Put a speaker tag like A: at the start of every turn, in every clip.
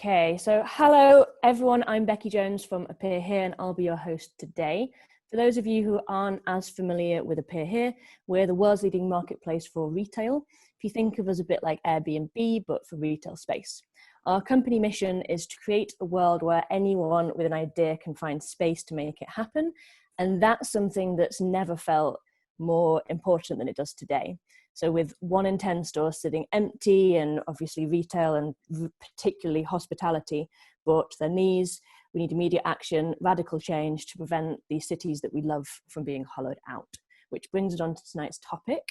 A: Okay, so hello everyone, I'm Becky Jones from Appear Here and I'll be your host today. For those of you who aren't as familiar with Appear Here, we're the world's leading marketplace for retail. If you think of us a bit like Airbnb, but for retail space. Our company mission is to create a world where anyone with an idea can find space to make it happen. And that's something that's never felt more important than it does today. So with 1 in 10 stores sitting empty and obviously retail and particularly hospitality brought to their knees, we need immediate action, radical change to prevent these cities that we love from being hollowed out. Which brings us on to tonight's topic,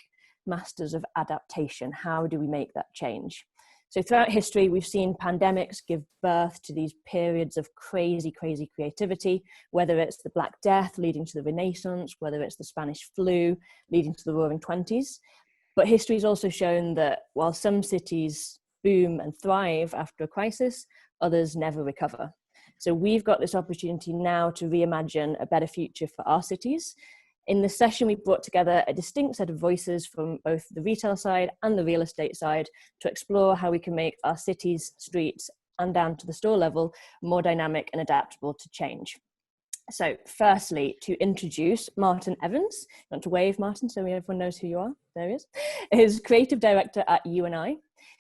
A: Masters of Adaptation. How do we make that change? So throughout history, we've seen pandemics give birth to these periods of crazy creativity, whether it's the Black Death leading to the Renaissance, whether it's the Spanish flu leading to the Roaring Twenties. But history has also shown that while some cities boom and thrive after a crisis, others never recover. So we've got this opportunity now to reimagine a better future for our cities. In this session, we brought together a distinct set of voices from both the retail side and the real estate side to explore how we can make our cities, streets, and down to the store level more dynamic and adaptable to change. So firstly, to introduce Martyn Evans. You want to wave, Martyn, so everyone knows who you are? There he is. He's creative director at U&I.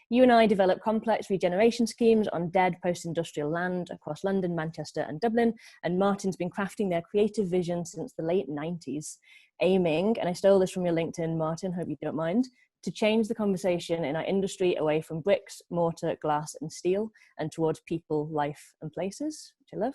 A: U&I develop complex regeneration schemes on dead post-industrial land across London, Manchester and Dublin, and Martyn's been crafting their creative vision since the late 90s, aiming, and I stole this from your LinkedIn, Martyn, hope you don't mind, to change the conversation in our industry away from bricks, mortar, glass and steel, and towards people, life and places, which I love.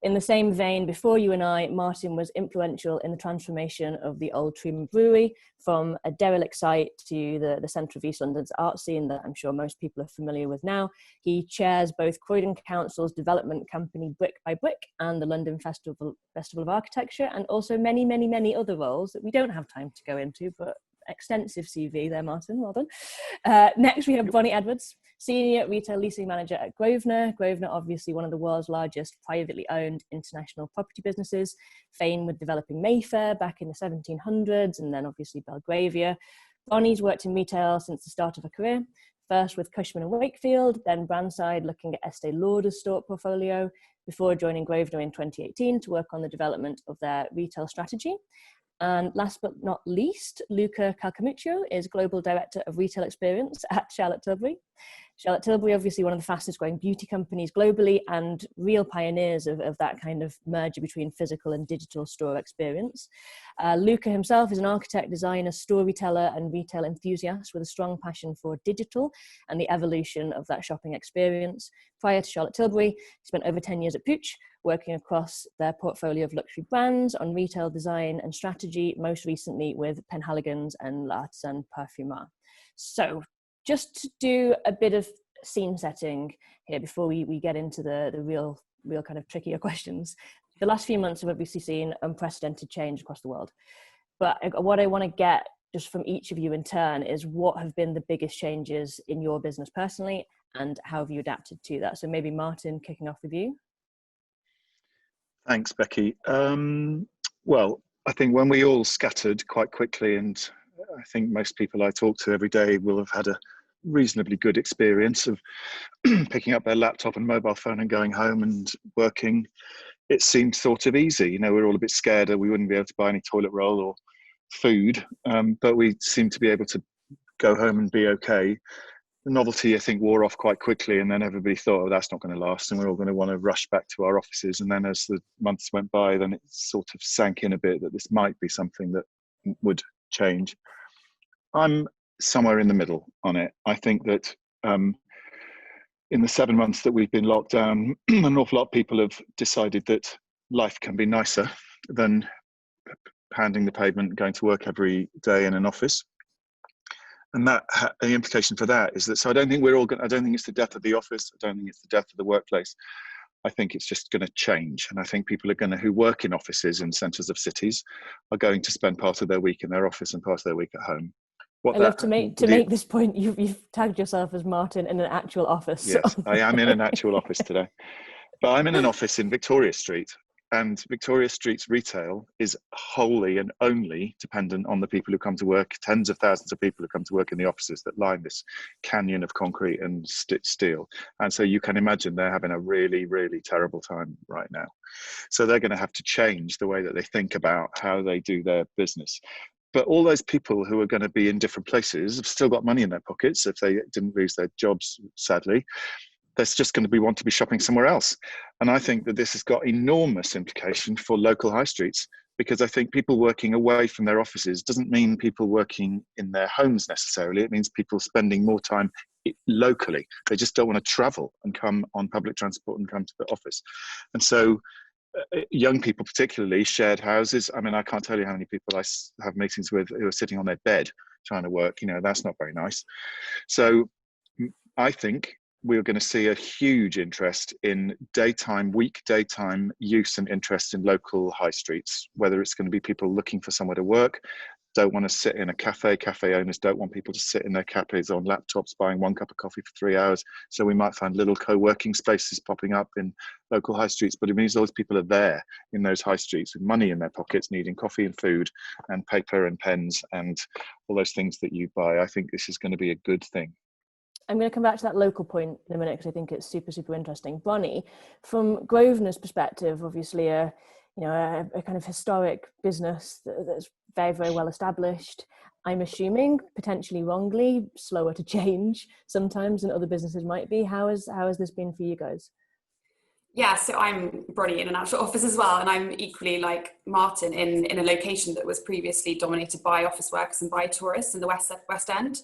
A: In the same vein, before U&I, Martyn was influential in the transformation of the old Truman Brewery from a derelict site to the centre of East London's art scene that I'm sure most people are familiar with now. He chairs both Croydon Council's development company Brick by Brick and the London Festival of Architecture, and also many other roles that we don't have time to go into, but extensive CV there, Martyn, well done. Next we have Bronnie Edwards, Senior Retail Leasing Manager at Grosvenor. Grosvenor, obviously one of the world's largest privately owned international property businesses, famed with developing Mayfair back in the 1700s and then obviously Belgravia. Bronnie's worked in retail since the start of her career, first with Cushman & Wakefield, then Brandside looking at Estee Lauder's store portfolio, before joining Grosvenor in 2018 to work on the development of their retail strategy. And last but not least, Luca Calcamuccio is Global Director of Retail Experience at Charlotte Tilbury. Charlotte Tilbury, obviously one of the fastest growing beauty companies globally and real pioneers of that kind of merger between physical and digital store experience. Luca himself is an architect, designer, storyteller and retail enthusiast with a strong passion for digital and the evolution of that shopping experience. Prior to Charlotte Tilbury, he spent over 10 years at Pooch, working across their portfolio of luxury brands on retail design and strategy, most recently with Penhaligon's and L'Artisan Parfumeur. So just to do a bit of scene setting here before we get into the real kind of trickier questions. The last few months have obviously seen unprecedented change across the world. But what I want to get just from each of you in turn is what have been the biggest changes in your business personally and how have you adapted to that? So maybe Martyn, kicking off with you.
B: Thanks, Becky. Well, I think when we all scattered quite quickly, and I think most people I talk to every day will have had a reasonably good experience of picking up their laptop and mobile phone and going home and working, it seemed sort of easy. You know, we were all a bit scared that we wouldn't be able to buy any toilet roll or food, but we seemed to be able to go home and be okay. The novelty, I think, wore off quite quickly, and then everybody thought, oh, that's not going to last, and we're all going to want to rush back to our offices. And then as the months went by, then it sort of sank in a bit that this might be something that would change. I'm somewhere in the middle on it. I think that in the 7 months that we've been locked down, an awful lot of people have decided that life can be nicer than pounding the pavement, going to work every day in an office. And that the implication for that is that, so I don't think I don't think it's the death of the office. I don't think it's the death of the workplace. I think it's just going to change. And I think people are who work in offices in centres of cities are going to spend part of their week in their office and part of their week at home.
A: I love to make this point. You've tagged yourself as Martyn in an actual office.
B: Yes, I am in an actual office today. But I'm in an office in Victoria Street. And Victoria Street's retail is wholly and only dependent on the people who come to work, tens of thousands of people who come to work in the offices that line this canyon of concrete and steel. And so you can imagine they're having a really, really terrible time right now. So they're going to have to change the way that they think about how they do their business. But all those people who are going to be in different places have still got money in their pockets if they didn't lose their jobs, sadly. There's just going to want to be shopping somewhere else. And I think that this has got enormous implication for local high streets, because I think people working away from their offices doesn't mean people working in their homes necessarily. It means people spending more time locally. They just don't want to travel and come on public transport and come to the office. And so young people, particularly shared houses. I mean, I can't tell you how many people I have meetings with who are sitting on their bed trying to work. You know, that's not very nice. So I think we're going to see a huge interest in weekday time use and interest in local high streets, whether it's going to be people looking for somewhere to work, don't want to sit in a cafe. Cafe owners don't want people to sit in their cafes on laptops buying one cup of coffee for 3 hours. So we might find little co-working spaces popping up in local high streets, but it means those people are there in those high streets with money in their pockets, needing coffee and food and paper and pens and all those things that you buy. I think this is going to be a good thing.
A: I'm going to come back to that local point in a minute because I think it's super, super interesting. Bronnie, from Grosvenor's perspective, obviously a kind of historic business that's very, very well established. I'm assuming, potentially wrongly, slower to change sometimes than other businesses might be. How has this been for you guys?
C: Yeah, so I'm Bronnie in an actual office as well, and I'm equally like Martyn in a location that was previously dominated by office workers and by tourists in the West End.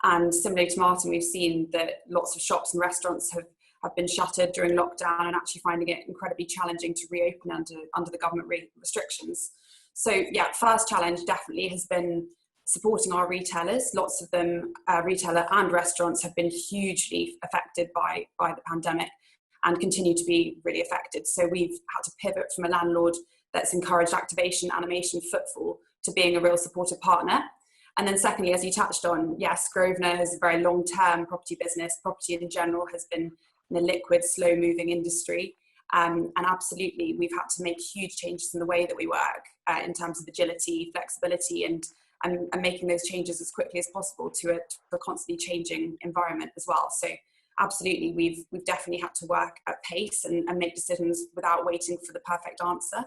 C: And similarly to Martyn, we've seen that lots of shops and restaurants have been shuttered during lockdown and actually finding it incredibly challenging to reopen under the government restrictions. So yeah, first challenge definitely has been supporting our retailers. Lots of them, retailer and restaurants, have been hugely affected by the pandemic and continue to be really affected. So we've had to pivot from a landlord that's encouraged activation, animation, footfall to being a real supportive partner. And then secondly, as you touched on, yes, Grosvenor has a very long-term property business. Property in general has been in a liquid, slow-moving industry. And absolutely, we've had to make huge changes in the way that we work in terms of agility, flexibility, and making those changes as quickly as possible to a constantly changing environment as well. So absolutely, we've definitely had to work at pace and make decisions without waiting for the perfect answer.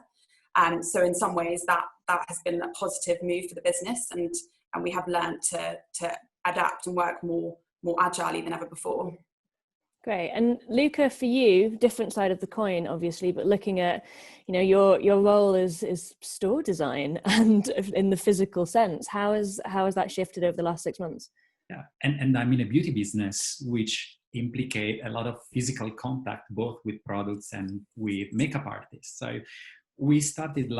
C: So in some ways, that has been a positive move for the business, and we have learned to adapt and work more agilely than ever before.
A: Great. And Luca, for you, different side of the coin, obviously, but looking at, your role is store design and in the physical sense, how has that shifted over the last 6 months?
D: Yeah, and I'm in a beauty business, which implicate a lot of physical contact, both with products and with makeup artists. So we started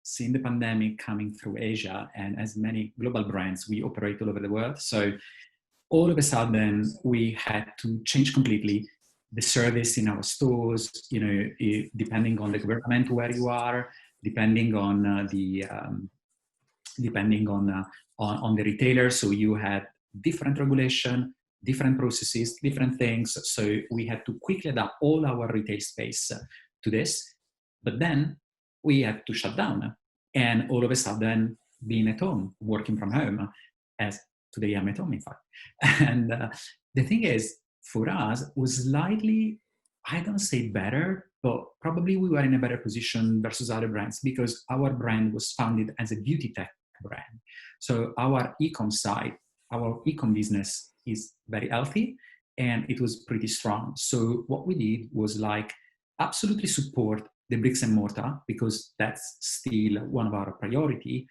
D: seeing the pandemic coming through Asia, and as many global brands, we operate all over the world. So all of a sudden, we had to change completely the service in our stores, depending on the government where you are, depending on the retailer. So you had different regulation, different processes, different things. So we had to quickly adapt all our retail space to this. But then we had to shut down, and all of a sudden being at home, working from home, as today I'm at home, in fact. And the thing is, for us, was slightly, I don't say better, but probably we were in a better position versus other brands because our brand was founded as a beauty tech brand. So our e-com side, our e-com business is very healthy and it was pretty strong. So what we did was absolutely support the bricks and mortar because that's still one of our priority,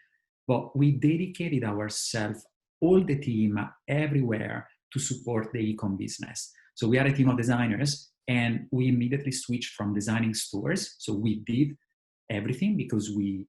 D: but we dedicated ourselves, all the team everywhere, to support the e-com business. So we are a team of designers and we immediately switched from designing stores. So we did everything because we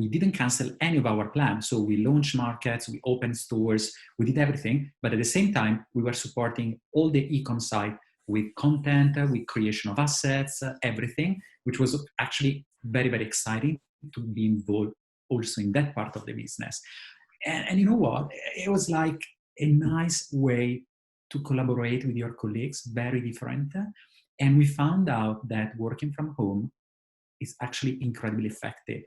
D: didn't cancel any of our plans. So we launched markets, we opened stores, we did everything. But at the same time, we were supporting all the e-com side with content, with creation of assets, everything, which was actually very, very exciting to be involved also in that part of the business. And you know what? It was a nice way to collaborate with your colleagues, very different. And we found out that working from home is actually incredibly effective.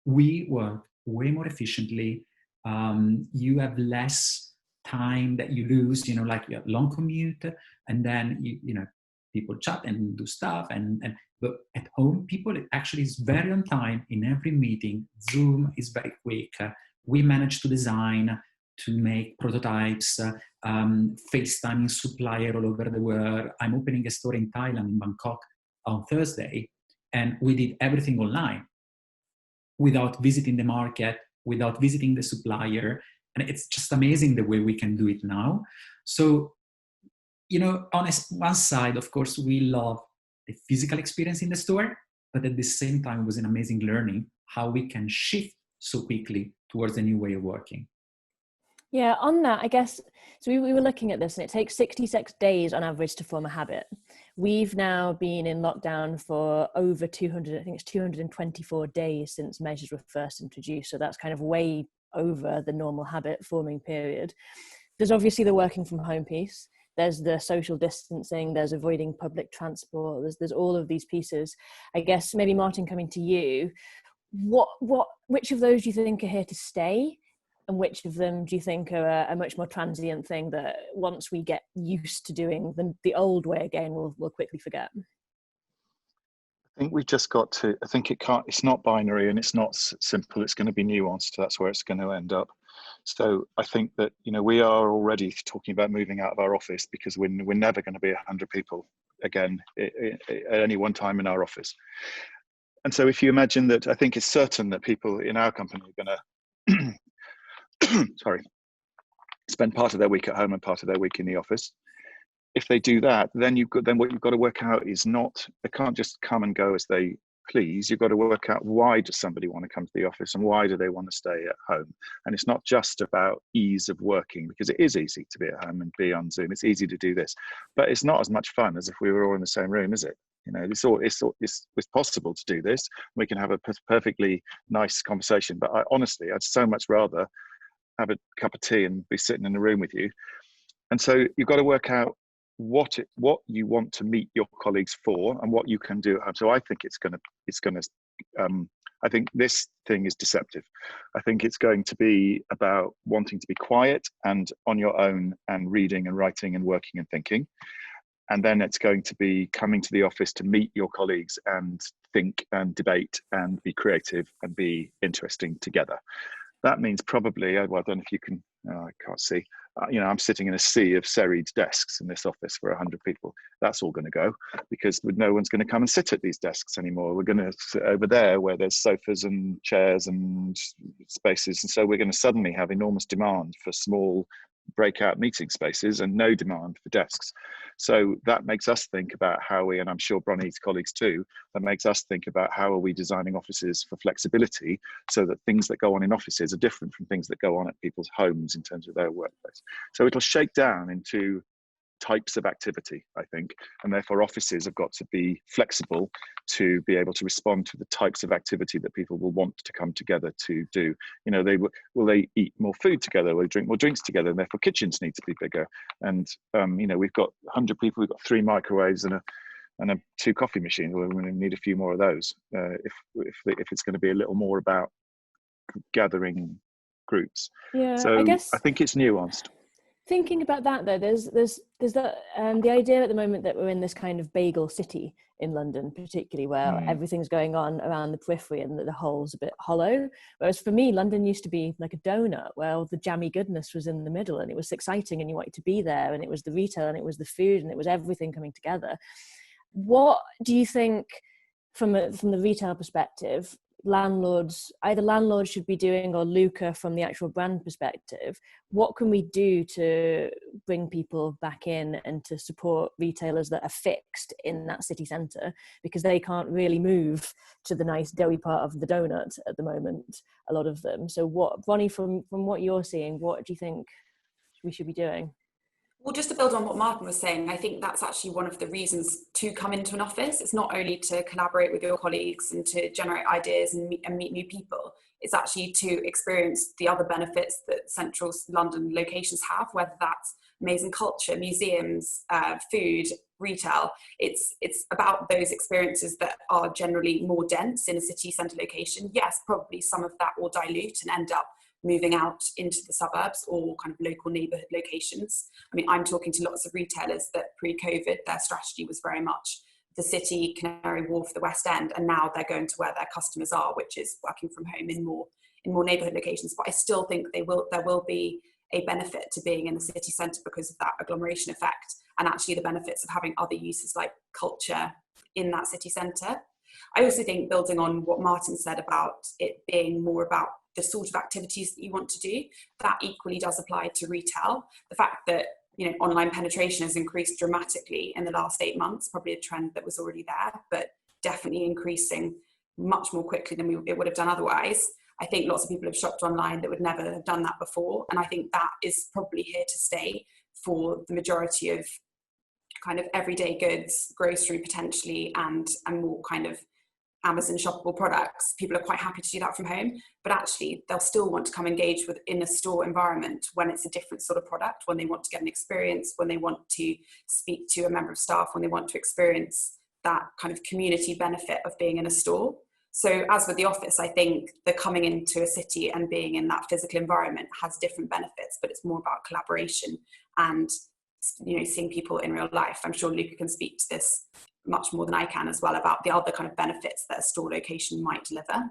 D: We work way more efficiently. You have less time that you lose, like you have long commute, and then people chat and do stuff, but at home people actually is very on time in every meeting. Zoom is very quick. We managed to design, to make prototypes, FaceTiming supplier all over the world. I'm opening a store in Thailand, in Bangkok, on Thursday, and we did everything online without visiting the market, without visiting the supplier. And it's just amazing the way we can do it now. So, on one side, of course, we love the physical experience in the store, but at the same time, it was an amazing learning how we can shift so quickly towards a new way of working.
A: Yeah, on that, I guess, so we were looking at this, and it takes 66 days on average to form a habit. We've now been in lockdown for over 200, I think it's 224 days since measures were first introduced. So that's kind of way over the normal habit forming period. There's obviously the working from home piece. There's the social distancing, there's avoiding public transport, there's all of these pieces. I guess maybe Martyn, coming to you, which of those do you think are here to stay? And which of them do you think are a much more transient thing that once we get used to doing the old way again, we'll quickly forget?
B: I think we've just got to, I think it's not binary and it's not simple, it's going to be nuanced. That's where it's going to end up. So I think that, we are already talking about moving out of our office because we're never going to be 100 people again at any one time in our office. And so if you imagine that, I think it's certain that people in our company are going to spend part of their week at home and part of their week in the office. If they do that, then what you've got to work out is they can't just come and go as they please. You've got to work out, why does somebody want to come to the office and why do they want to stay at home? And it's not just about ease of working, because it is easy to be at home and be on Zoom. It's easy to do this, but it's not as much fun as if we were all in the same room, is it? It's possible to do this. We can have a perfectly nice conversation, but honestly, I'd so much rather have a cup of tea and be sitting in a room with you. And so you've got to work out what you want to meet your colleagues for and what you can do at home. So I think I think this thing is deceptive. I think it's going to be about wanting to be quiet and on your own and reading and writing and working and thinking. And then it's going to be coming to the office to meet your colleagues and think and debate and be creative and be interesting together. That means probably, well, I don't know if you can, I can't see, I'm sitting in a sea of serried desks in this office for 100 people. That's all going to go because no one's going to come and sit at these desks anymore. We're going to sit over there where there's sofas and chairs and spaces. And so we're going to suddenly have enormous demand for small breakout meeting spaces and no demand for desks. So that makes us think about how and I'm sure Bronnie's colleagues too, that makes us think about how are we designing offices for flexibility so that things that go on in offices are different from things that go on at people's homes in terms of their workplace. So it'll shake down into types of activity, I think, and therefore offices have got to be flexible to be able to respond to the types of activity that people will want to come together to do. Will they eat more food together? Will they drink more drinks together? And therefore kitchens need to be bigger. And we've got 100 people, we've got 3 microwaves and 2 coffee machines. We're going to need a few more of those if it's going to be a little more about gathering groups.
A: Yeah,
B: so I think it's nuanced.
A: Thinking about that though, there's that the idea at the moment that we're in this kind of bagel city in London, particularly where everything's going on around the periphery and the whole's a bit hollow. Whereas for me, London used to be like a donut where all the jammy goodness was in the middle and it was exciting and you wanted to be there, and it was the retail and it was the food and it was everything coming together. What do you think from the retail perspective, either landlords should be doing, or Luca from the actual brand perspective, what can we do to bring people back in and to support retailers that are fixed in that city centre, because they can't really move to the nice doughy part of the donut at the moment, a lot of them. So Bronnie, from what you're seeing, what do you think we should be doing?
C: Well, just to build on what Martyn was saying, I think that's actually one of the reasons to come into an office. It's not only to collaborate with your colleagues and to generate ideas and meet new people. It's actually to experience the other benefits that central London locations have, whether that's amazing culture, museums, food, retail. It's about those experiences that are generally more dense in a city centre location. Yes, probably some of that will dilute and end up moving out into the suburbs or kind of local neighbourhood locations. I mean, I'm talking to lots of retailers that pre-COVID, their strategy was very much the city, Canary Wharf, the West End, and now they're going to where their customers are, which is working from home in more neighbourhood locations. But I still think there will be a benefit to being in the city centre because of that agglomeration effect, and actually the benefits of having other uses like culture in that city centre. I also think, building on what Martyn said about it being more about the sort of activities that you want to do, that equally does apply to retail. The fact that, you know, online penetration has increased dramatically in the last 8 months, probably a trend that was already there, but definitely increasing much more quickly than it would have done otherwise. I think lots of people have shopped online that would never have done that before. And I think that is probably here to stay for the majority of kind of everyday goods, grocery potentially, and more kind of Amazon shoppable products. People are quite happy to do that from home, but actually they'll still want to come engage with in a store environment when it's a different sort of product, when they want to get an experience, when they want to speak to a member of staff, when they want to experience that kind of community benefit of being in a store. So as with the office, I think the coming into a city and being in that physical environment has different benefits, but it's more about collaboration and, you know, seeing people in real life. I'm sure Luca can speak to this much more than I can as well about the other kind of benefits that a store location might deliver.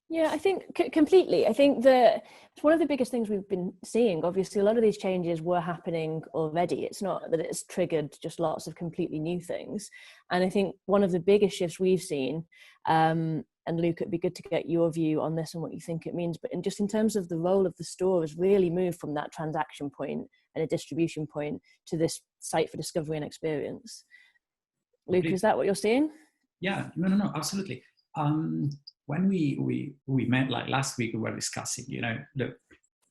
A: Yeah, I think completely. I think that it's one of the biggest things we've been seeing. Obviously, a lot of these changes were happening already. It's not that it's triggered just lots of completely new things. And I think one of the biggest shifts we've seen, and Luke, it'd be good to get your view on this and what you think it means, but in terms of the role of the store has really moved from that transaction point and a distribution point to this site for discovery and experience. Luke, is that what you're seeing?
D: Yeah, no, absolutely. When we met like last week, we were discussing, you know,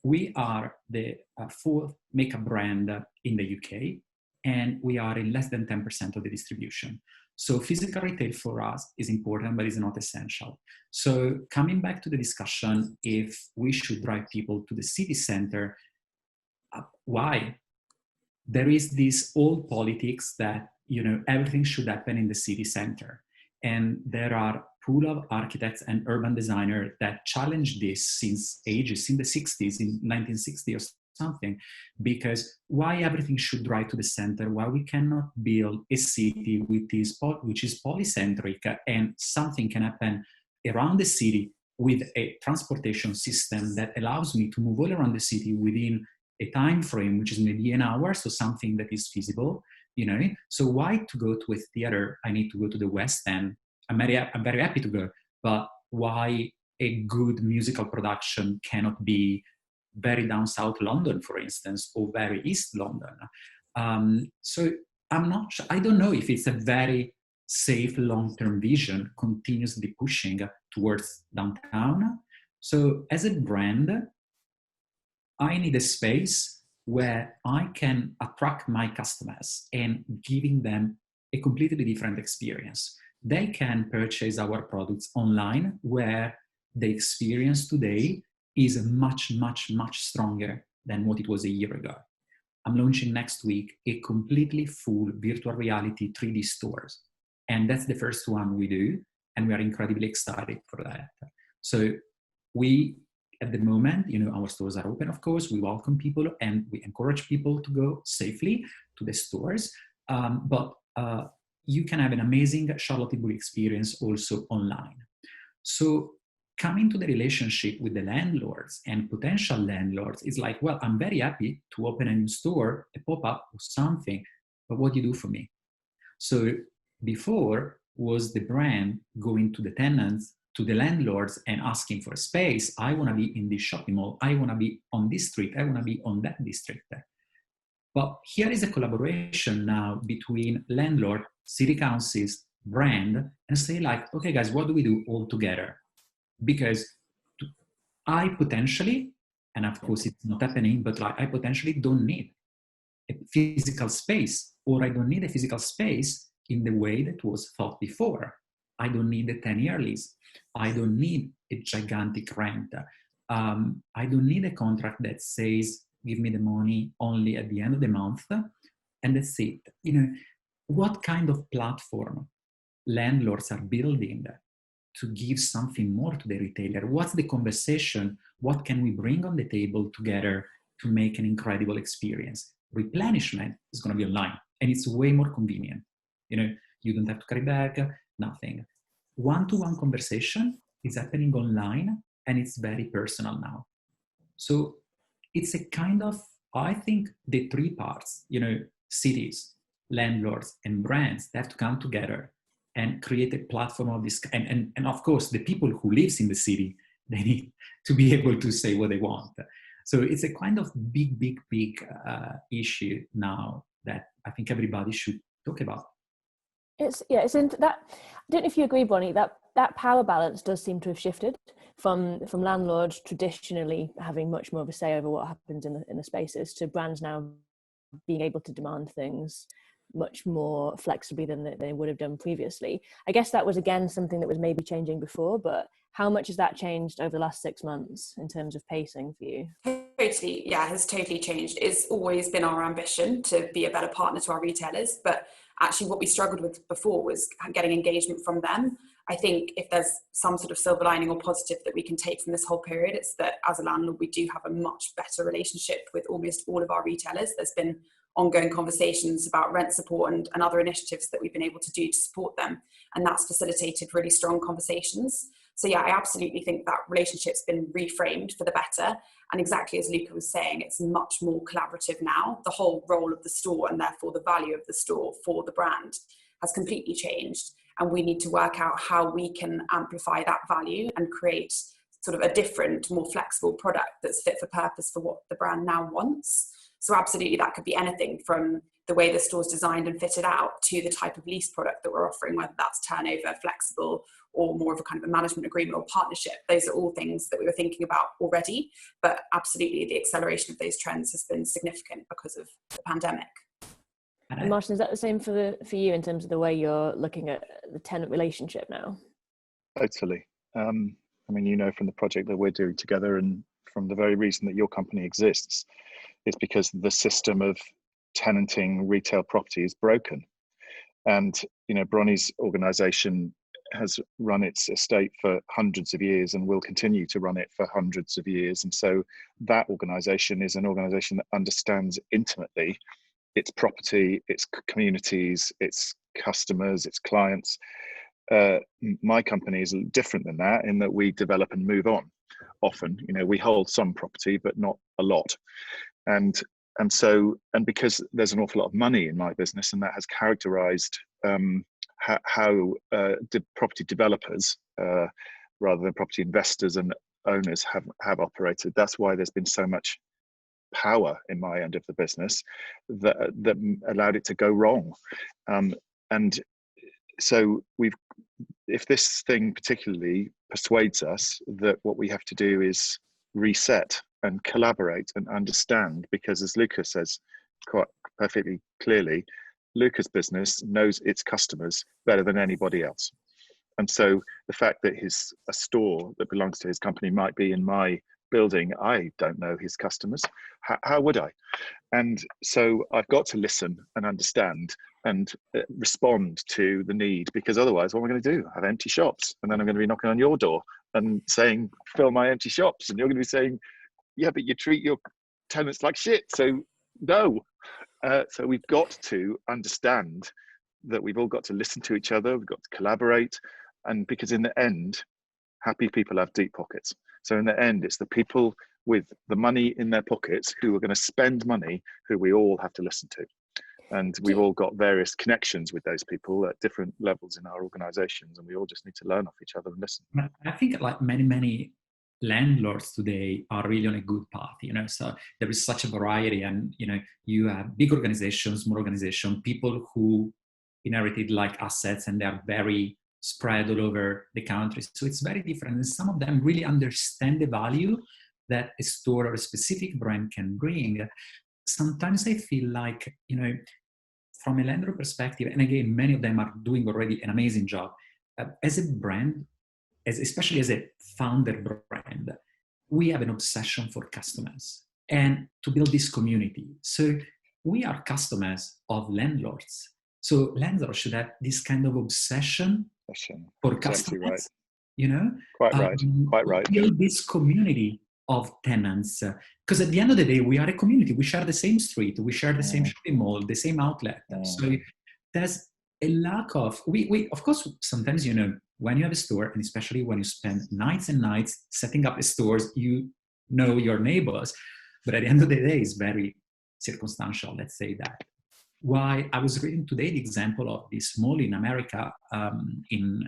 D: we are the fourth makeup brand in the UK, and we are in less than 10% of the distribution. So physical retail for us is important, but is not essential. So coming back to the discussion, if we should drive people to the city center, why? There is this old politics that, you know, everything should happen in the city center. And there are pool of architects and urban designers that challenge this since ages, in the 60s, in 1960 or something, because why everything should drive to the center, why we cannot build a city which is polycentric and something can happen around the city with a transportation system that allows me to move all around the city within a time frame, which is maybe an hour, so something that is feasible, you know? So why to go to a theater, I need to go to the West End. I'm very happy to go, but why a good musical production cannot be very down South London, for instance, or very East London? So I don't know if it's a very safe long-term vision, continuously pushing towards downtown. So as a brand, I need a space where I can attract my customers and giving them a completely different experience. They can purchase our products online, where the experience today is much, much, much stronger than what it was a year ago. I'm launching next week a completely full virtual reality 3D stores. And that's the first one we do. And we are incredibly excited for that. So we, at the moment, you know, our stores are open, of course. We welcome people and we encourage people to go safely to the stores. But you can have an amazing Charlotte Tilbury experience also online. So coming to the relationship with the landlords and potential landlords is like, well, I'm very happy to open a new store, a pop-up or something, but what do you do for me? So before was the brand going to the tenants, to the landlords and asking for a space. I want to be in this shopping mall. I want to be on this street. I want to be on that district. But here is a collaboration now between landlord, city councils, brand, and say like, okay, guys, what do we do all together? Because I potentially, and of course it's not happening, but like I potentially don't need a physical space, or I don't need a physical space in the way that was thought before. I don't need a 10-year lease. I don't need a gigantic rent. I don't need a contract that says, give me the money only at the end of the month, and that's it. You know, what kind of platform landlords are building to give something more to the retailer. What's the conversation? What can we bring on the table together to make an incredible experience? Replenishment is going to be online, and it's way more convenient. You don't have to carry bag, nothing. One-to-one conversation is happening online, and it's very personal now. So it's a kind of, I think, the three parts, cities, landlords, and brands, they have to come together and create a platform of this. And of course, the people who lives in the city, they need to be able to say what they want. So it's a kind of big issue now that I think everybody should talk about.
A: It's into that. I don't know if you agree, Bronnie, that power balance does seem to have shifted from landlords traditionally having much more of a say over what happens in the spaces, to brands now being able to demand things much more flexibly than they would have done previously. I guess that was, again, something that was maybe changing before, but how much has that changed over the last 6 months in terms of pacing for you?
C: Totally, yeah, it has totally changed. It's always been our ambition to be a better partner to our retailers, but actually what we struggled with before was getting engagement from them. I think if there's some sort of silver lining or positive that we can take from this whole period, it's that as a landlord, we do have a much better relationship with almost all of our retailers. There's been ongoing conversations about rent support and other initiatives that we've been able to do to support them. And that's facilitated really strong conversations. So yeah, I absolutely think that relationship's been reframed for the better. And exactly as Luca was saying, it's much more collaborative now. The whole role of the store, and therefore the value of the store for the brand, has completely changed. And we need to work out how we can amplify that value and create sort of a different, more flexible product that's fit for purpose for what the brand now wants. So absolutely, that could be anything from the way the store's designed and fitted out to the type of lease product that we're offering, whether that's turnover, flexible, or more of a kind of a management agreement or partnership. Those are all things that we were thinking about already, but absolutely the acceleration of those trends has been significant because of the pandemic.
A: And Martyn, is that the same for you in terms of the way you're looking at the tenant relationship now?
B: Totally. I mean, from the project that we're doing together, and from the very reason that your company exists, is because the system of tenanting retail property is broken. And, Bronnie's organisation has run its estate for hundreds of years and will continue to run it for hundreds of years. And so that organisation is an organisation that understands intimately its property, its communities, its customers, its clients. My company is different than that, in that we develop and move on. Often, we hold some property, but not a lot. And because there's an awful lot of money in my business, and that has characterized how property developers, rather than property investors and owners, have operated. That's why there's been so much power in my end of the business that allowed it to go wrong. And so if this thing particularly persuades us that what we have to do is reset and collaborate and understand, because as Luca says quite perfectly clearly, Luca's business knows its customers better than anybody else. And so the fact that a store that belongs to his company might be in my building, I don't know his customers. How would I? And so I've got to listen and understand and respond to the need, because otherwise what am I going to do? Have empty shops, and then I'm going to be knocking on your door and saying, fill my empty shops, and you're going to be saying, yeah, but you treat your tenants like shit, so no. So we've got to understand that we've all got to listen to each other, we've got to collaborate, and because in the end, happy people have deep pockets. So in the end, it's the people with the money in their pockets who are going to spend money, who we all have to listen to. And we've all got various connections with those people at different levels in our organizations, and we all just need to learn off each other and listen.
D: I think like many landlords today are really on a good path, so there is such a variety, and you have big organizations, small organizations, people who inherited like assets and they are very spread all over the country. So it's very different. And some of them really understand the value that a store or a specific brand can bring. Sometimes I feel like, from a landlord perspective, and again, many of them are doing already an amazing job, as a brand, especially as a founder brand, we have an obsession for customers and to build this community. So we are customers of landlords. So landlords should have this kind of obsession for
B: Exactly
D: customers,
B: right.
D: you know,
B: Quite right.
D: build this community of tenants. Because at the end of the day, we are a community. We share the same street, we share the same shopping mall, the same outlet. So there's a lack of, we of course, sometimes, you know, when you have a store, and especially when you spend nights and nights setting up the stores, you know your neighbors. But at the end of the day, it's very circumstantial, let's say that. Why I was reading today the example of this mall in America, in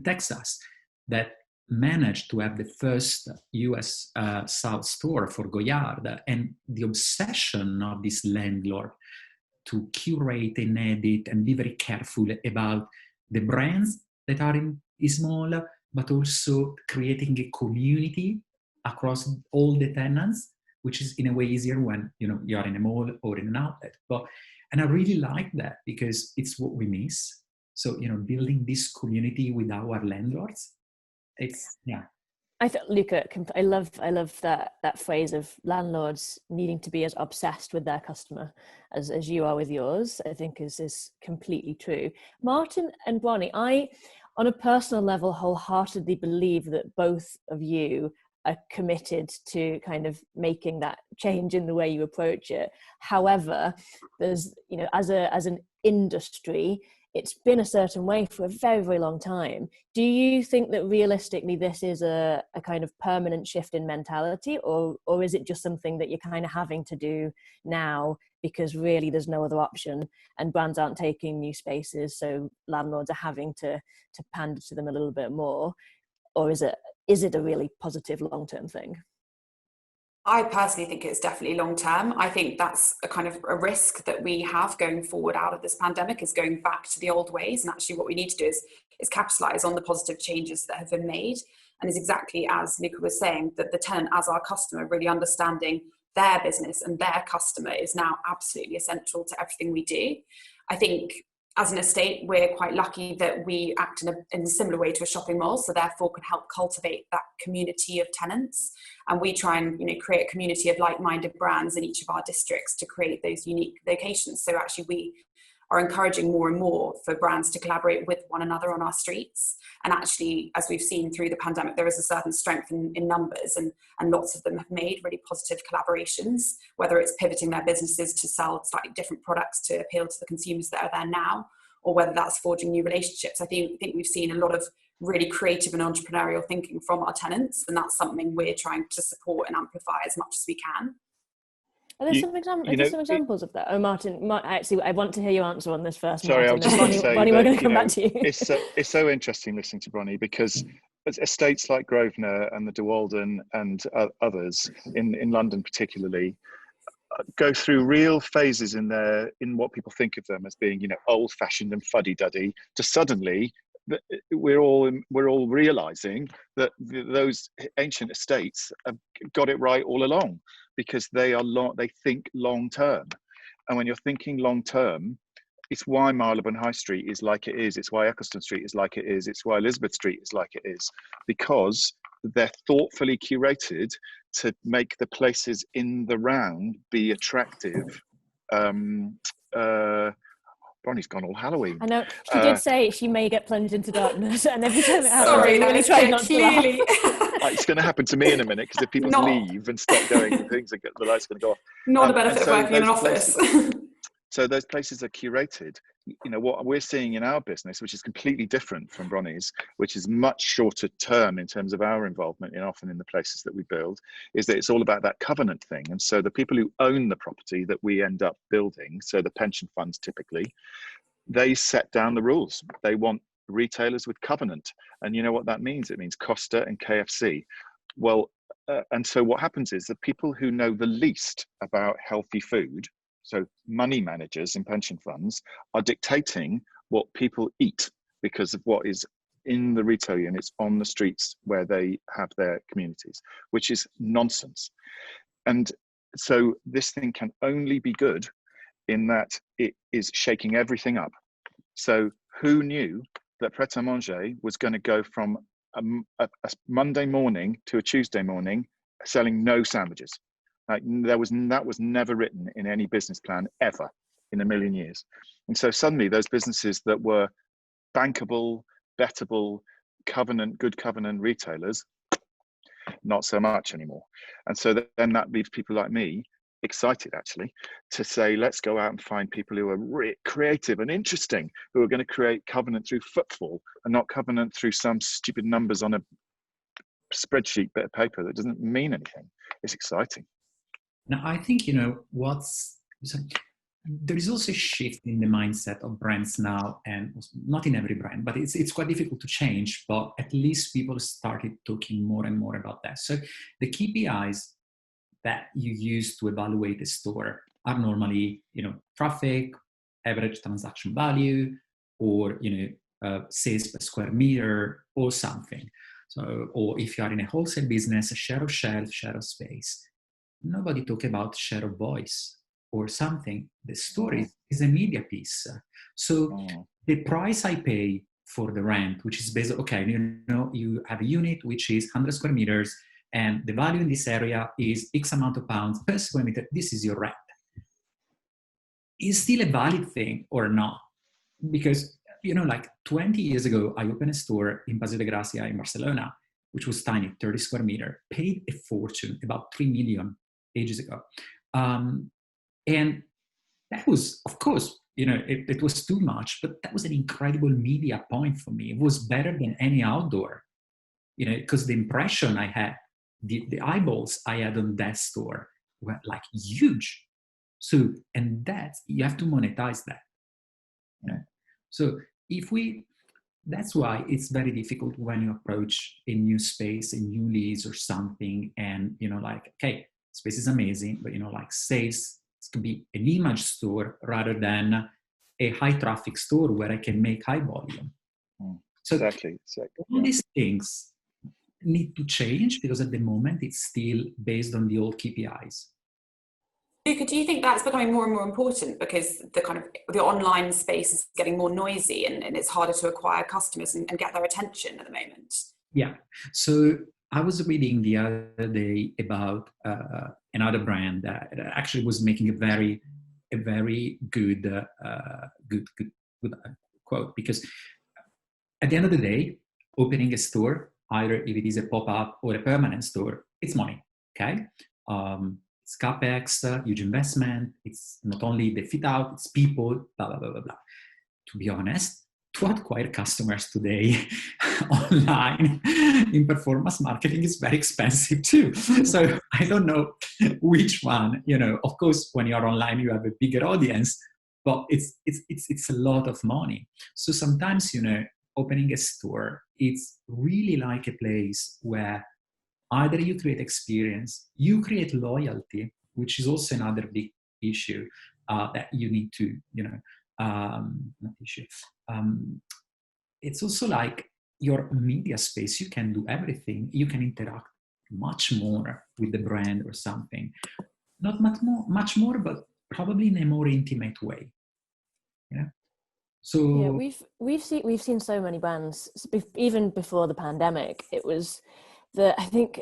D: Texas, that managed to have the first US South store for Goyard, and the obsession of this landlord to curate and edit and be very careful about the brands that are in his mall, but also creating a community across all the tenants, which is in a way easier when, you know, you're in a mall or in an outlet. And I really like that because it's what we miss. So, you know, building this community with our landlords, it's, yeah.
A: Luca, I love that phrase of landlords needing to be as obsessed with their customer as you are with yours. I think is completely true. Martyn and Bronnie, I, on a personal level, wholeheartedly believe that both of you are committed to kind of making that change in the way you approach it. However, there's, you know, as an industry, it's been a certain way for a very, very long time. Do you think that realistically this is a kind of permanent shift in mentality, or is it just something that you're kind of having to do now because really there's no other option and brands aren't taking new spaces, so landlords are having to pander to them a little bit more? Or is it a really positive long-term thing?
C: I personally think it's definitely long-term. I think that's a kind of a risk that we have going forward out of this pandemic, is going back to the old ways. And actually what we need to do is capitalize on the positive changes that have been made. And is exactly as Luca was saying, that the tenant as our customer, really understanding their business and their customer is now absolutely essential to everything we do. I think as an estate, we're quite lucky that we act in a similar way to a shopping mall, so therefore can help cultivate that community of tenants. And we try and, you know, create a community of like-minded brands in each of our districts to create those unique locations. So actually we are encouraging more and more for brands to collaborate with one another on our streets. And actually, as we've seen through the pandemic, there is a certain strength in numbers, and lots of them have made really positive collaborations, whether it's pivoting their businesses to sell slightly different products to appeal to the consumers that are there now, or whether that's forging new relationships. I think we've seen a lot of really creative and entrepreneurial thinking from our tenants, and that's something we're trying to support and amplify as much as we can.
A: Are there some examples of that? Oh, Martyn, actually, I want to hear your answer on this first.
B: Sorry,
A: Martyn.
B: I was just going to say
A: Bronnie, we're going to come back to you.
B: It's so interesting listening to Bronnie, because estates like Grosvenor and the De Walden and others in London particularly go through real phases in what people think of them as being, you know, old-fashioned and fuddy-duddy, to suddenly we're all realizing that those ancient estates have got it right all along, because they think long term. And when you're thinking long term, it's why Marylebone High Street is like it is, it's why Eccleston Street is like it is, it's why Elizabeth Street is like it is, because they're thoughtfully curated to make the places in the round be attractive. Bronnie's gone all Halloween.
A: I know. She did say she may get plunged into darkness, and every time it happens,
C: sorry,
A: I really try not to laugh.
B: It's going to happen to me in a minute, because if people leave and stop going, the light's going to go off.
C: Not a benefit of working in an office.
B: So those places are curated. You know, what we're seeing in our business, which is completely different from Bronnie's, which is much shorter term in terms of our involvement often in the places that we build, is that it's all about that covenant thing. And so the people who own the property that we end up building, so the pension funds typically, they set down the rules. They want retailers with covenant. And you know what that means? It means Costa and KFC. Well, and so what happens is the people who know the least about healthy food, so money managers in pension funds, are dictating what people eat because of what is in the retail units on the streets where they have their communities, which is nonsense. And so this thing can only be good in that it is shaking everything up. So who knew that Pret-a-Manger was going to go from a Monday morning to a Tuesday morning selling no sandwiches? Like that was never written in any business plan ever. in a million years. And so suddenly those businesses that were bankable, bettable, good covenant retailers, not so much anymore. And so then that leaves people like me excited, actually, to say, let's go out and find people who are creative and interesting, who are going to create covenant through footfall and not covenant through some stupid numbers on a spreadsheet bit of paper that doesn't mean anything. It's exciting.
D: Now, I think, there is also a shift in the mindset of brands now, and not in every brand, but it's quite difficult to change, but at least people started talking more and more about that. So the KPIs that you use to evaluate a store are normally, traffic, average transaction value, or, sales per square meter or something. So, or if you are in a wholesale business, a share of shelf, share of space. Nobody talk about share of voice or something. The story is a media piece. So the price I pay for the rent, which is based on, okay, you have a unit which is 100 square meters and the value in this area is X amount of pounds per square meter, this is your rent. Is still a valid thing or not? Because, 20 years ago, I opened a store in Paseo de Gracia in Barcelona, which was tiny, 30 square meter, paid a fortune, about 3 million ages ago. And that was, of course, it was too much, but that was an incredible media point for me. It was better than any outdoor, because the impression I had, the eyeballs I had on that store were like huge. So, and you have to monetize that. So that's why it's very difficult when you approach a new space, a new lease or something, and, okay, space is amazing, but, sales, it could be an image store rather than a high traffic store where I can make high volume. So
B: exactly.
D: All these things need to change because at the moment it's still based on the old KPIs.
C: Luca, do you think that's becoming more and more important because the online space is getting more noisy and it's harder to acquire customers and get their attention at the moment?
D: Yeah. So I was reading the other day about another brand that actually was making a very good quote, because at the end of the day, opening a store, either if it is a pop-up or a permanent store, it's money. Okay. It's capex, huge investment. It's not only the fit out, it's people, blah, blah, blah, blah, blah. To be honest, to acquire customers today online in performance marketing is very expensive too. So I don't know which one, of course, when you're online, you have a bigger audience, but it's a lot of money. So sometimes, opening a store, it's really like a place where either you create experience, you create loyalty, which is also another big issue that you need to, not issue. It's also like your media space. You can do everything. You can interact much more with the brand or something. Not much more, but probably in a more intimate way. Yeah. So
A: yeah, we've seen so many brands even before the pandemic. It was I think,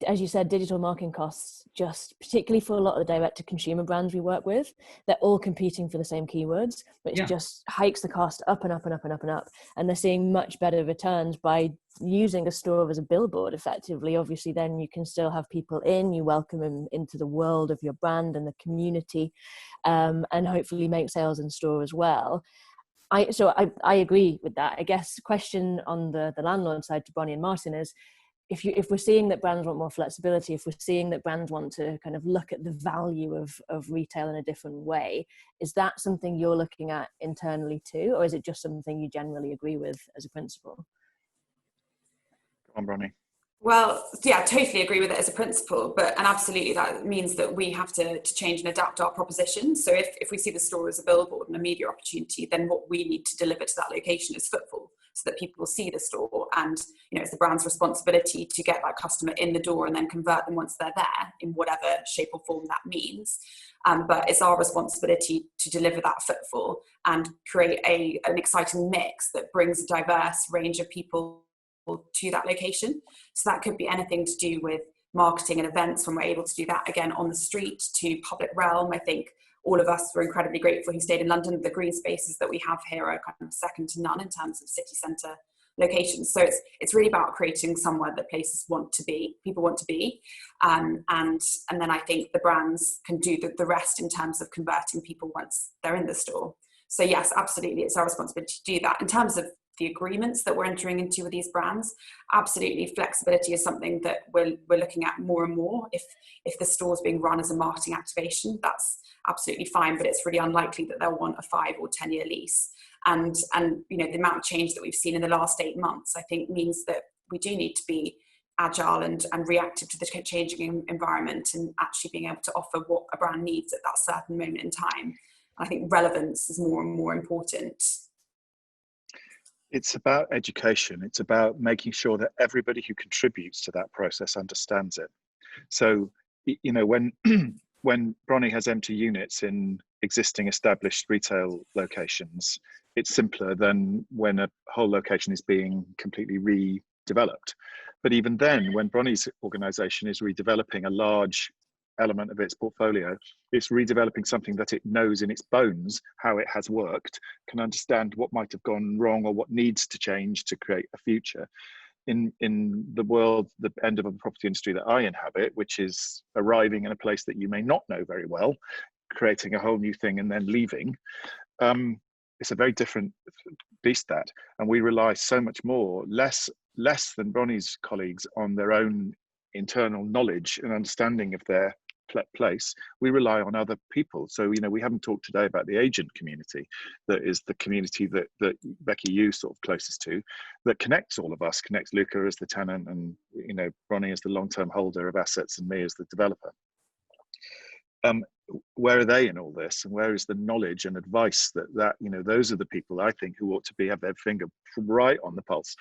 A: as you said, digital marketing costs, just particularly for a lot of the direct to consumer brands we work with, they're all competing for the same keywords, which just hikes the cost up and up and up and up and up. And they're seeing much better returns by using a store as a billboard effectively. Obviously, then you can still have people you welcome them into the world of your brand and the community, and hopefully make sales in store as well. I agree with that. I guess the question on the landlord side to Bronnie and Martyn is, if we're seeing that brands want more flexibility, if we're seeing that brands want to kind of look at the value of retail in a different way, is that something you're looking at internally too, or is it just something you generally agree with as a principle?
B: Go on, Bronnie.
C: Well, yeah, totally agree with it as a principle, and absolutely that means that we have to change and adapt our proposition. So if we see the store as a billboard and a media opportunity, then what we need to deliver to that location is footfall, so that people will see the store, and it's the brand's responsibility to get that customer in the door and then convert them once they're there in whatever shape or form that means. But it's our responsibility to deliver that footfall and create an exciting mix that brings a diverse range of people to that location. So that could be anything to do with marketing and events when we're able to do that again on the street, to public realm. I think all of us were incredibly grateful he stayed in London. The green spaces that we have here are kind of second to none in terms of city centre locations. So it's really about creating somewhere that places want to be, people want to be, and then I think the brands can do the rest in terms of converting people once they're in the store. So yes, absolutely, it's our responsibility to do that. In terms of the agreements that we're entering into with these brands, absolutely, flexibility is something that we're looking at more and more. If the store's being run as a marketing activation, that's absolutely fine, but it's really unlikely that they'll want a 5 or 10 year lease. And you know, the amount of change that we've seen in the last 8 months, I think, means that we do need to be agile and reactive to the changing environment, and actually being able to offer what a brand needs at that certain moment in time. I think relevance is more and more important.
B: It's about education. It's about making sure that everybody who contributes to that process understands it. So, you know, when when Bronnie has empty units in existing established retail locations, it's simpler than when a whole location is being completely redeveloped. But even then, when Bronnie's organisation is redeveloping a large element of its portfolio, it's redeveloping something that it knows in its bones how it has worked, can understand what might have gone wrong or what needs to change to create a future. In the world, the end of the property industry that I inhabit, which is arriving in a place that you may not know very well, creating a whole new thing and then leaving, it's a very different beast, that. And we rely so much more, less than Bronnie's colleagues, on their own internal knowledge and understanding of their place. We rely on other people. So, you know, we haven't talked today about the agent community, that is the community that Becky, you sort of closest to, that connects all of us, connects Luca as the tenant, and, you know, Bronnie as the long-term holder of assets, and me as the developer. Where are they in all this, and where is the knowledge and advice that you know, those are the people I think who ought to have their finger right on the pulse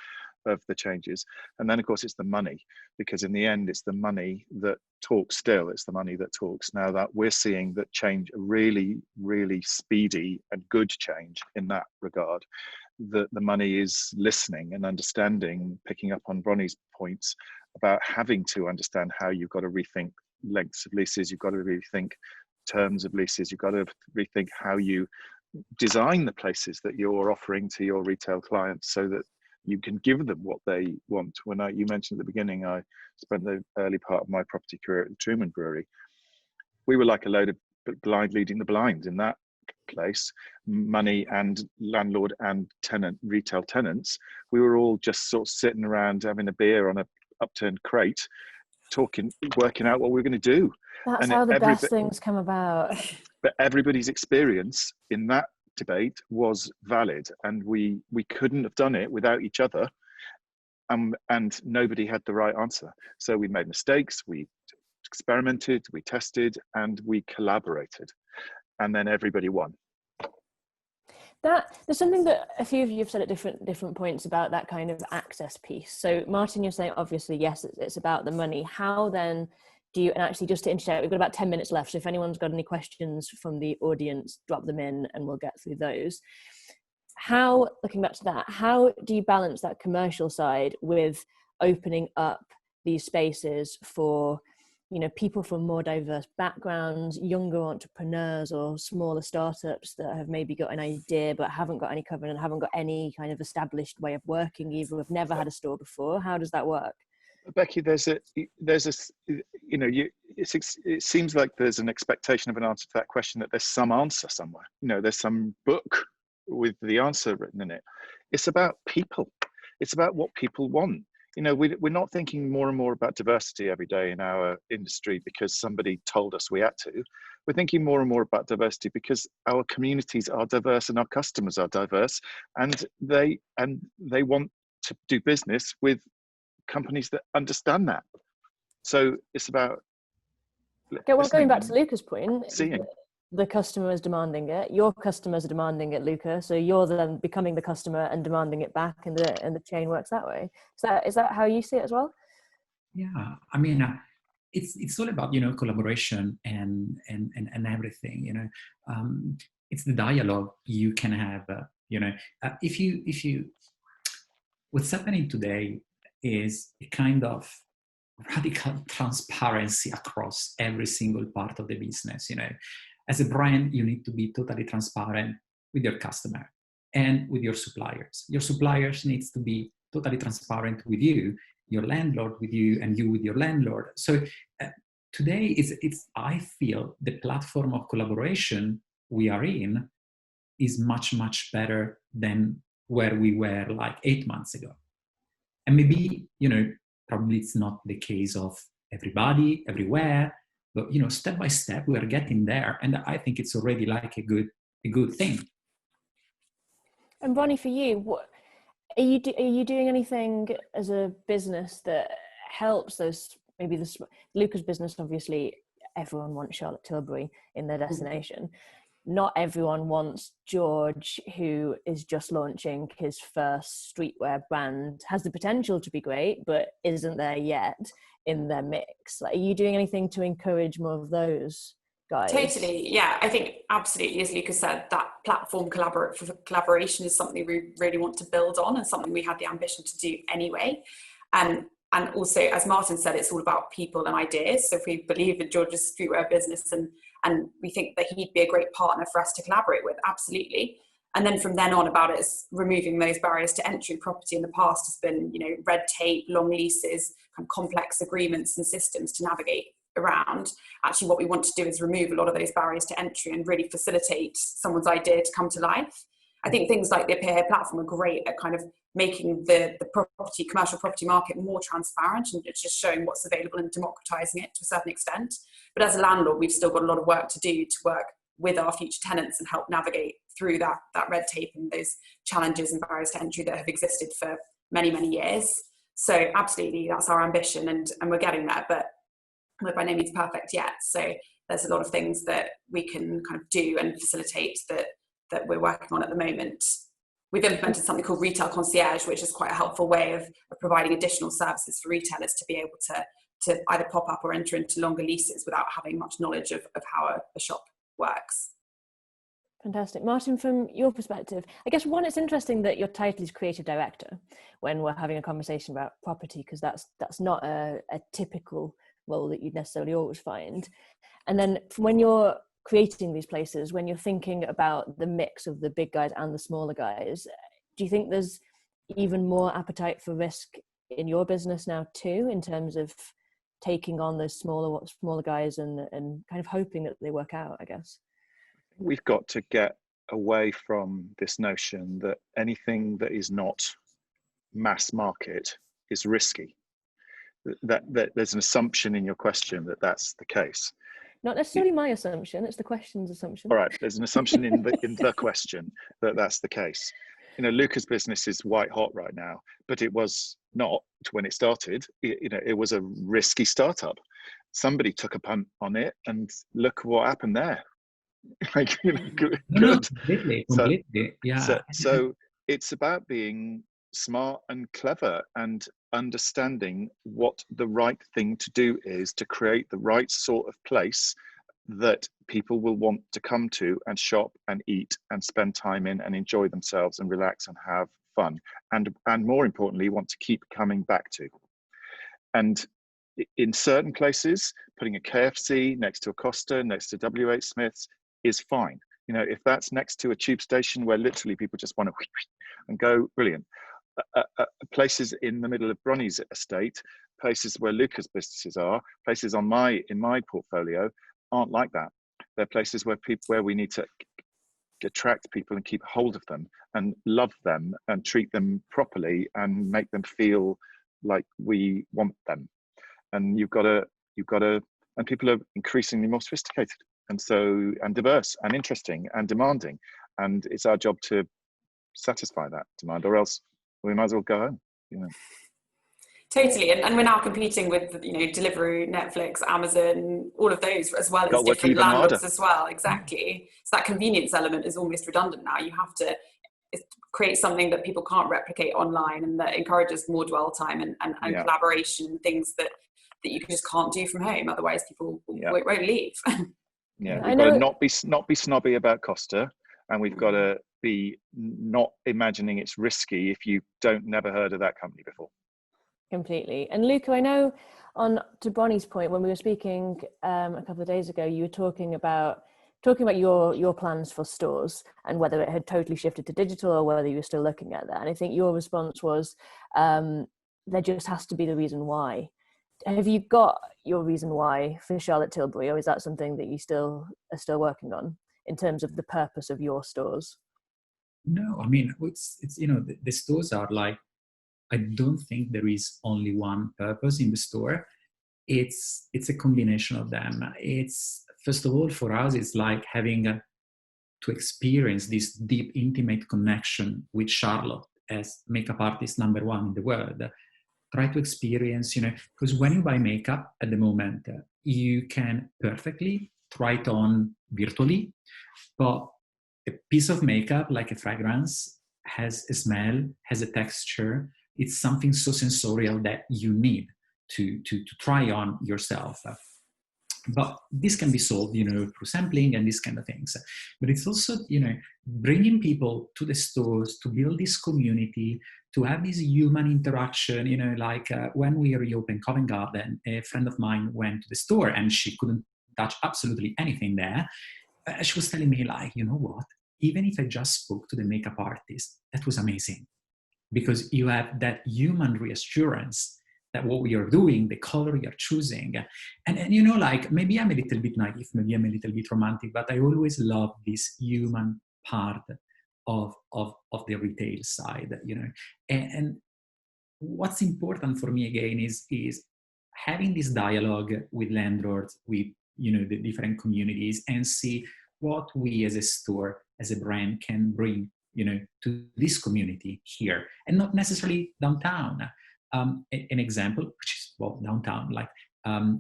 B: of the changes. And then of course it's the money, because in the end it's the money that talks still. It's the money that talks. Now that we're seeing that change, a really, really speedy and good change in that regard, that the money is listening and understanding, picking up on Bronnie's points about having to understand how you've got to rethink lengths of leases, you've got to rethink terms of leases, you've got to rethink how you design the places that you're offering to your retail clients so that you can give them what they want. When you mentioned at the beginning, I spent the early part of my property career at the Truman Brewery. We were like a load of blind leading the blind in that place. Money and landlord and tenant, retail tenants, we were all just sort of sitting around having a beer on a upturned crate, talking, working out what we were going to do.
A: That's how the best things come about.
B: But everybody's experience in that debate was valid, and we couldn't have done it without each other, and nobody had the right answer. So we made mistakes, we experimented, we tested, and we collaborated, and then everybody won.
A: There's something that a few of you have said at different points about that kind of access piece. So Martyn, you're saying obviously yes, it's about the money. How then do you, and actually just to interject, we've got about 10 minutes left, so if anyone's got any questions from the audience, drop them in and we'll get through those. How, looking back to that, how do you balance that commercial side with opening up these spaces for, you know, people from more diverse backgrounds, younger entrepreneurs or smaller startups that have maybe got an idea but haven't got any covenant, haven't got any kind of established way of working, either have never had a store before? How does that work?
B: Becky, there's a you know, it seems like there's an expectation of an answer to that question, that there's some answer somewhere. You know, there's some book with the answer written in it. It's about people. It's about what people want. You know, we're not thinking more and more about diversity every day in our industry because somebody told us we had to. We're thinking more and more about diversity because our communities are diverse and our customers are diverse, and they want to do business with companies that understand that. So it's about
A: going back to Luca's point,
B: seeing
A: the customer is demanding it, your customers are demanding it, Luca, so you're then becoming the customer and demanding it back, and the chain works that way. Is that how you see it as well?
D: Yeah, I mean, it's all about, you know, collaboration and everything, you know. It's the dialogue you can have, you know, if you what's happening today is a kind of radical transparency across every single part of the business, you know. As a brand, you need to be totally transparent with your customer and with your suppliers. Your suppliers needs to be totally transparent with you, your landlord with you, and you with your landlord. So today, it's I feel the platform of collaboration we are in is much, much better than where we were like 8 months ago. And maybe, probably it's not the case of everybody, everywhere, but, step by step, we are getting there. And I think it's already like a good thing.
A: And Bronnie, for you, what are you doing anything as a business that helps those, maybe Luca's business, obviously everyone wants Charlotte Tilbury in their destination. Not everyone wants George, who is just launching his first streetwear brand, has the potential to be great, but isn't there yet in their mix. Like, are you doing anything to encourage more of those guys?
C: Totally, yeah. I think absolutely, as Luca said, that platform for collaboration is something we really want to build on, and something we had the ambition to do anyway. And also, as Martyn said, it's all about people and ideas. So if we believe in George's streetwear business and we think that he'd be a great partner for us to collaborate with, absolutely. And then from then on about it is removing those barriers to entry. Property in the past has been, red tape, long leases, kind of complex agreements and systems to navigate around. Actually, what we want to do is remove a lot of those barriers to entry and really facilitate someone's idea to come to life. I think things like the Appear platform are great at kind of making the commercial property market more transparent, and it's just showing what's available and democratizing it to a certain extent. But as a landlord, we've still got a lot of work to do to work with our future tenants and help navigate through that red tape and those challenges and barriers to entry that have existed for many, many years. So absolutely, that's our ambition, and we're getting there, but we're by no means perfect yet. So there's a lot of things that we can kind of do and facilitate that we're working on at the moment. We've implemented something called Retail Concierge, which is quite a helpful way of providing additional services for retailers to be able to either pop up or enter into longer leases without having much knowledge of how a shop works.
A: Fantastic. Martyn, from your perspective, I guess one, it's interesting that your title is creative director when we're having a conversation about property, because that's not a typical role that you'd necessarily always find. And then when you're creating these places, when you're thinking about the mix of the big guys and the smaller guys, do you think there's even more appetite for risk in your business now too, in terms of taking on those smaller guys and kind of hoping that they work out, I guess?
B: We've got to get away from this notion that anything that is not mass market is risky. That there's an assumption in your question that that's the case.
A: Not necessarily my assumption, it's the question's assumption.
B: All right, there's an assumption in the question that that's the case. Luca's business is white hot right now, but it was not when it started. It was a risky startup. Somebody took a punt on it, and look what happened there. Good.
D: No, completely. Yeah.
B: So it's about being smart and clever and understanding what the right thing to do is to create the right sort of place that people will want to come to and shop and eat and spend time in and enjoy themselves and relax and have fun, and more importantly want to keep coming back to. And in certain places, putting a KFC next to a Costa, next to WH Smith's is fine. If that's next to a tube station where literally people just want to and go, brilliant. Places in the middle of Bronnie's estate, places where Luca's businesses are, places in my portfolio aren't like that. They're places where we need to attract people and keep hold of them and love them and treat them properly and make them feel like we want them. And you've got to, and people are increasingly more sophisticated and diverse and interesting and demanding, and it's our job to satisfy that demand, or else we might as well go home.
C: Totally, and we're now competing with Deliveroo, Netflix, Amazon, all of those, as well as different landlords harder as well. Exactly. So that convenience element is almost redundant now. You have to create something that people can't replicate online, and that encourages more dwell time and collaboration and things that you just can't do from home. Otherwise, people won't leave.
B: Yeah, we've got to not be snobby about Costa, and we've got to be not imagining it's risky if you never heard of that company before.
A: Completely. And Luca, I know talking about your plans for stores and whether it had totally shifted to digital or whether you were still looking at that. And I think your response was, there just has to be the reason why. Have you got your reason why for Charlotte Tilbury, or is that something that you are still working on in terms of the purpose of your stores?
D: No, I mean, it's the stores are like, I don't think there is only one purpose in the store. It's a combination of them. It's, first of all, for us, it's like having to experience this deep, intimate connection with Charlotte as makeup artist number one in the world. Try to experience, because when you buy makeup at the moment, you can perfectly try it on virtually, but a piece of makeup, like a fragrance, has a smell, has a texture. It's something so sensorial that you need to try on yourself. But this can be solved, through sampling and these kind of things. But it's also, bringing people to the stores to build this community, to have this human interaction. Like when we reopened Covent Garden, a friend of mine went to the store and she couldn't touch absolutely anything there. She was telling me, like, you know what? Even if I just spoke to the makeup artist, that was amazing. Because you have that human reassurance that what we are doing, the color you're choosing. And like, maybe I'm a little bit naive, maybe I'm a little bit romantic, but I always love this human part of the retail side, And what's important for me, again, is having this dialogue with landlords, with, the different communities, and see what we as a store, as a brand, can bring, to this community here, and not necessarily downtown. An example, which is, well, downtown, like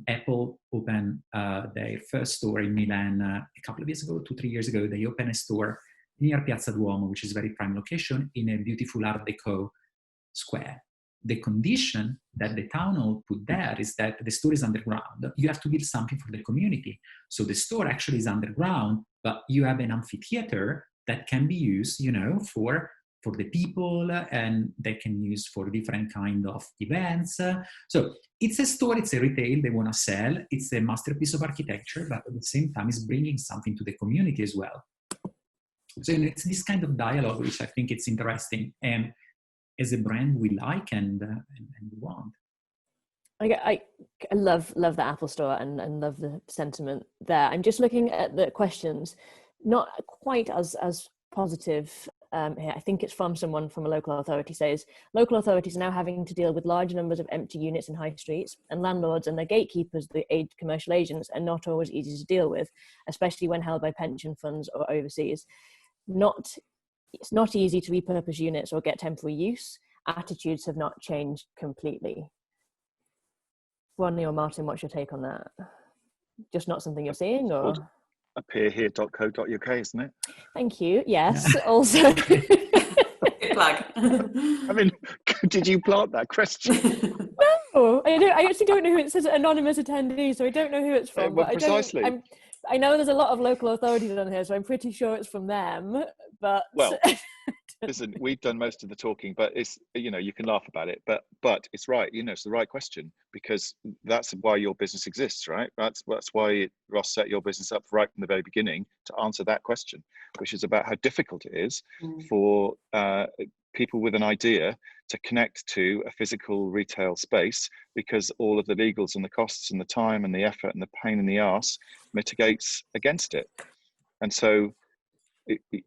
D: Apple opened their first store in Milan a couple of years ago, 2-3 years ago. They opened a store near Piazza Duomo, which is a very prime location, in a beautiful Art Deco square. The condition that the town hall put there is that the store is underground. You have to build something for the community. So the store actually is underground, but you have an amphitheater that can be used, for the people, and they can use for different kind of events. So it's a store, it's a retail, they want to sell, it's a masterpiece of architecture, but at the same time it's bringing something to the community as well. So it's this kind of dialogue which I think it's interesting, and as a brand we like and we want.
A: I love the Apple Store and love the sentiment there. I'm just looking at the questions, not quite as positive here. I think it's from someone from a local authority. Says local authorities are now having to deal with large numbers of empty units in high streets, and landlords and their gatekeepers, the commercial agents, are not always easy to deal with, especially when held by pension funds or overseas. It's not easy to repurpose units or get temporary use. Attitudes have not changed completely. Bronnie or Martyn, what's your take on that? Just not something you're seeing, or?
B: appearhere.co.uk, isn't it?
A: Thank you. Yes. Also.
C: Good plug.
B: I mean, did you plant that question?
A: No, I actually don't know who it says. Anonymous attendee, so I don't know who it's from.
B: Well,
A: but
B: precisely.
A: I know there's a lot of local authorities on here, so I'm pretty sure it's from them. But
B: well, listen, we've done most of the talking, but it's, you can laugh about it, but it's right. It's the right question, because that's why your business exists, right? That's why Ross set your business up right from the very beginning to answer that question, which is about how difficult it is for people with an idea to connect to a physical retail space, because all of the legals and the costs and the time and the effort and the pain in the arse mitigates against it. And so,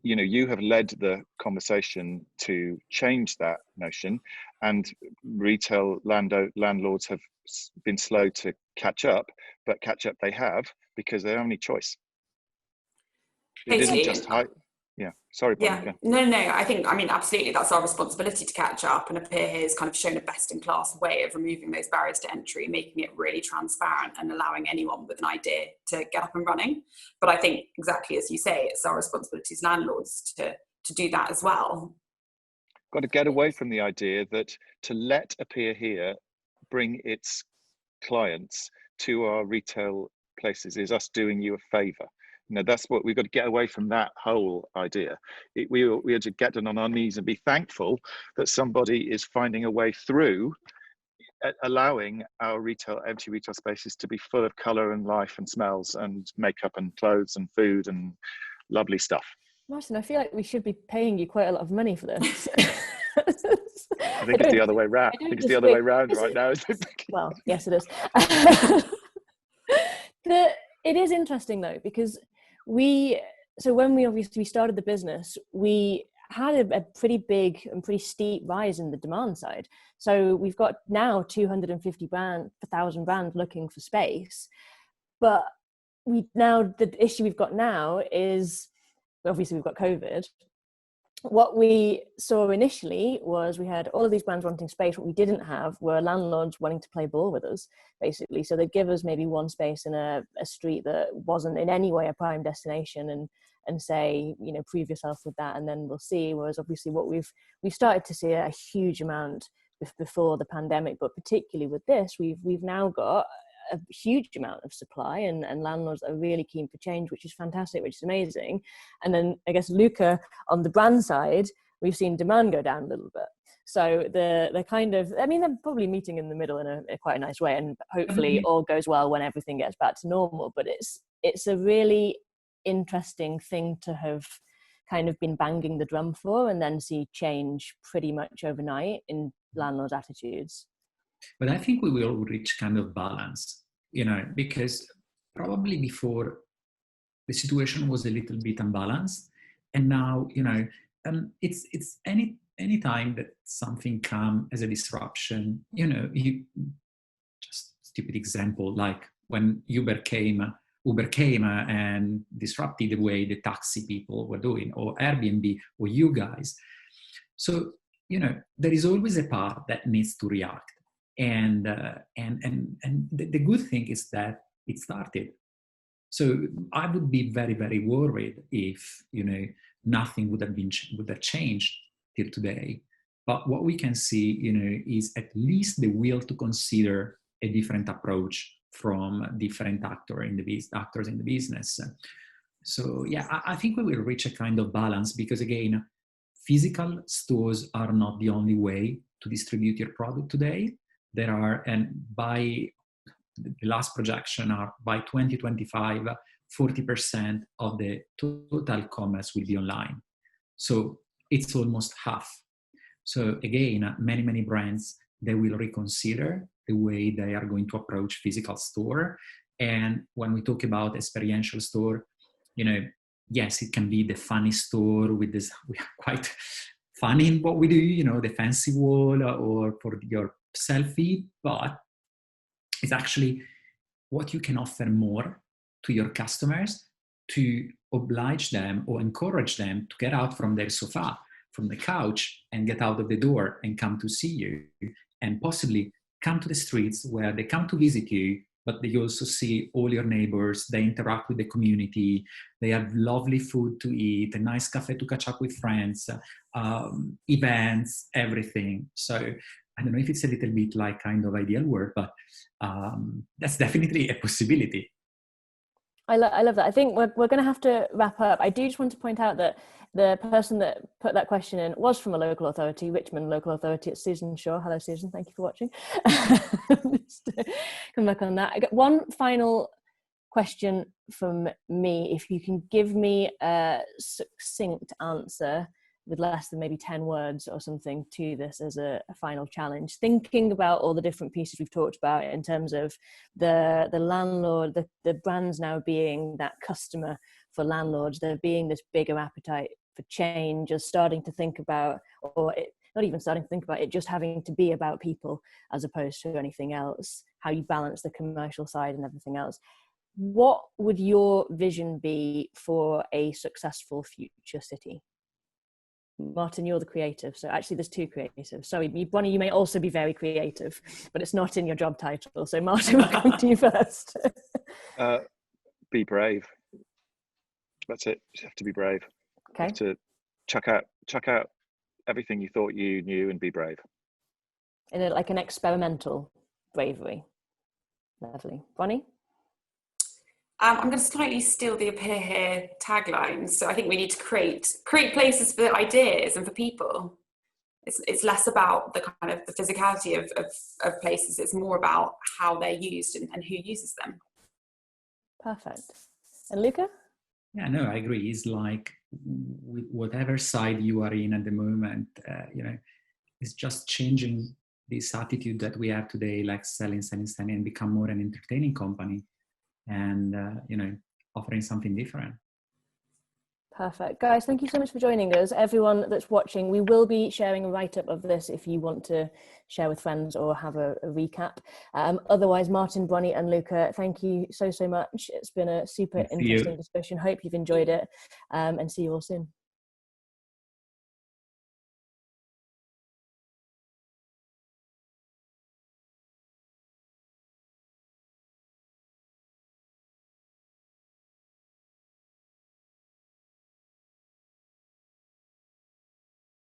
B: you have led the conversation to change that notion, and retail landlords have been slow to catch up, but catch up they have, because they're only choice. It isn't just high. Yeah, sorry, Bronnie.
C: No. I mean, absolutely, that's our responsibility to catch up, and Appear here has kind of shown a best-in-class way of removing those barriers to entry, making it really transparent and allowing anyone with an idea to get up and running. But I think, exactly as you say, it's our responsibility as landlords to do that as well.
B: Got to get away from the idea that to let Appear here bring its clients to our retail places is us doing you a favour. That's what we've got to get away from, that whole idea. We have to get down on our knees and be thankful that somebody is finding a way through allowing our empty retail spaces to be full of colour and life and smells and makeup and clothes and food and lovely stuff.
A: Martyn, I feel like we should be paying you quite a lot of money for this.
B: I think it's the other way round. I think it's the other way round right now.
A: Well, yes, it is. It is interesting though, because when we started the business, we had a pretty big and pretty steep rise in the demand side. So we've got now 250,000 brands looking for space, but the issue we've got now is, obviously we've got COVID. What we saw initially was we had all of these brands wanting space. What we didn't have were landlords wanting to play ball with us, basically. So they'd give us maybe one space in a street that wasn't in any way a prime destination and say, prove yourself with that and then we'll see. Whereas obviously what we've started to see a huge amount before the pandemic, but particularly with this, we've now got a huge amount of supply and landlords are really keen for change, which is fantastic, which is amazing. And then I guess Luca, on the brand side, we've seen demand go down a little bit. So they're kind of, they're probably meeting in the middle in a quite a nice way, and hopefully all goes well when everything gets back to normal. But it's a really interesting thing to have kind of been banging the drum for and then see change pretty much overnight in landlords' attitudes.
D: But I think we will reach kind of balance, because probably before the situation was a little bit unbalanced, and now, it's any time that something comes as a disruption, you just stupid example, like when Uber came and disrupted the way the taxi people were doing, or Airbnb, or you guys. So, there is always a part that needs to react. And the good thing is that it started. So I would be very, very worried if nothing would have changed till today. But what we can see, is at least the will to consider a different approach from different actors in the business. So yeah, I think we will reach a kind of balance, because again, physical stores are not the only way to distribute your product today. There are, and by the last projection are by 2025, 40% of the total commerce will be online. So it's almost half. So again, many, many brands, they will reconsider the way they are going to approach physical store. And when we talk about experiential store, yes, it can be the funny store with this, we are quite funny in what we do, the fancy wall or for your selfie, but it's actually what you can offer more to your customers to oblige them or encourage them to get out from their sofa, from the couch, and get out of the door and come to see you, and possibly come to the streets where they come to visit you, but they also see all your neighbors, they interact with the community, they have lovely food to eat, a nice cafe to catch up with friends, events, everything. So I don't know if it's a little bit like kind of ideal world, but that's definitely a possibility.
A: I love that. I think we're going to have to wrap up. I do just want to point out that the person that put that question in was from a local authority, Richmond Local Authority. It's Susan Shaw. Hello, Susan. Thank you for watching. Just come back on that. I got one final question from me. If you can give me a succinct answer with less than maybe 10 words or something to this as a final challenge, thinking about all the different pieces we've talked about in terms of the landlord, the brands now being that customer for landlords, there being this bigger appetite for change, or starting to think about, not even starting to think about it, just having to be about people as opposed to anything else, how you balance the commercial side and everything else. What would your vision be for a successful future city? Martyn, you're the creative, so actually there's two creatives. Sorry, Bronnie, you may also be very creative, but it's not in your job title. So Martyn, we'll come to you first.
B: Be brave. That's it. You have to be brave.
A: Okay.
B: You have to chuck out everything you thought you knew and be brave.
A: In like an experimental bravery. Lovely. Bronnie?
C: I'm going to slightly steal the Appear Here tagline. So I think we need to create places for ideas and for people. it's less about the kind of the physicality of places. It's more about how they're used and who uses them.
A: Perfect. And Luca?
D: Yeah, no, I agree. It's like whatever side you are in at the moment, it's just changing this attitude that we have today, like selling, and become more an entertaining company and, offering something different.
A: Perfect. Guys, thank you so much for joining us. Everyone that's watching, we will be sharing a write-up of this if you want to share with friends or have a recap. Otherwise, Martyn, Bronnie and Luca, thank you so much. It's been a super interesting discussion. Hope you've enjoyed it, and see you all soon.